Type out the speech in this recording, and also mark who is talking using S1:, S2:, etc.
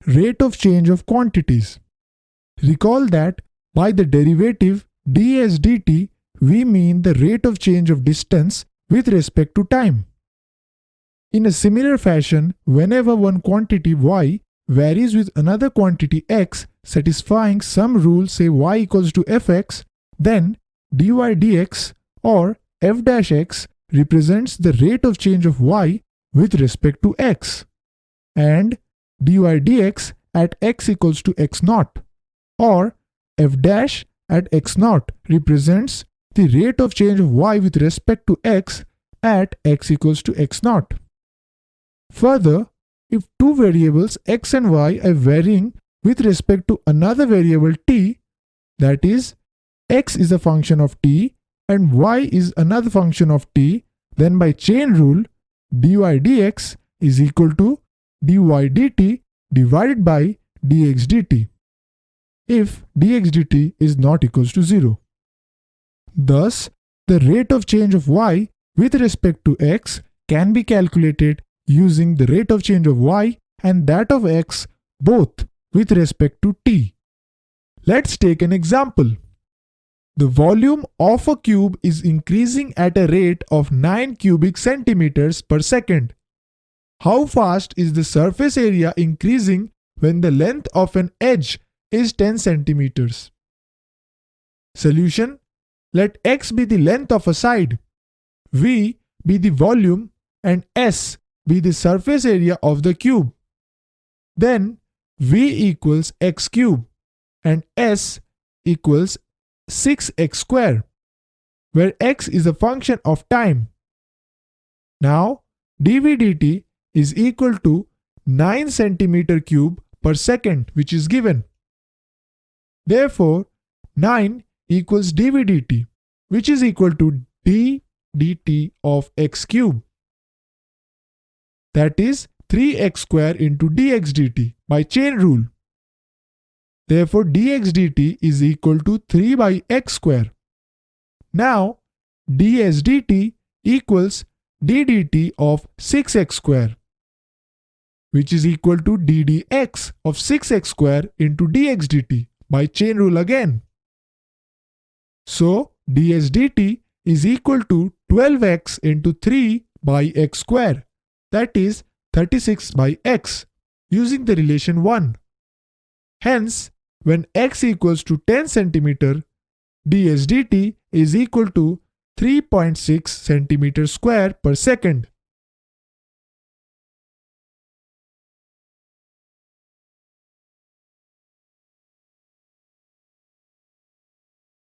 S1: rate of change of quantities. Recall that by the derivative ds dt, we mean the rate of change of distance with respect to time. In a similar fashion, whenever one quantity y varies with another quantity x satisfying some rule, say y equals to fx, then dy dx or f dash x represents the rate of change of y with respect to x, and dy dx at x equals to x naught, or f dash at x naught represents the rate of change of y with respect to x at x equals to x naught. Further, if two variables x and y are varying with respect to another variable t, that is, x is a function of t and y is another function of t, then by chain rule, dy dx is equal to dy dt divided by dx dt, if dx dt is not equals to 0. Thus, the rate of change of y with respect to x can be calculated using the rate of change of y and that of x both with respect to t. Let's take an example. The volume of a cube is increasing at a rate of 9 cubic centimeters per second. How fast is the surface area increasing when the length of an edge is 10 centimeters? Solution: let x be the length of a side, v be the volume, and s be the surface area of the cube. Then v equals x cube and s equals 6x square, where x is a function of time. Now dv dt is equal to 9 centimeter cube per second, which is given. Therefore, 9 equals dv dt, which is equal to d dt of x cube. That is 3x square into dx dt by chain rule. Therefore, dx dt is equal to 3 by x square. Now, ds dt equals d dt of 6x square, which is equal to d dx of 6x square into dx dt by chain rule again. So, ds dt is equal to 12x into 3 by x square, that is 36 by x, using the relation 1. Hence, when x equals to 10 cm, ds dt is equal to 3.6 cm square per second.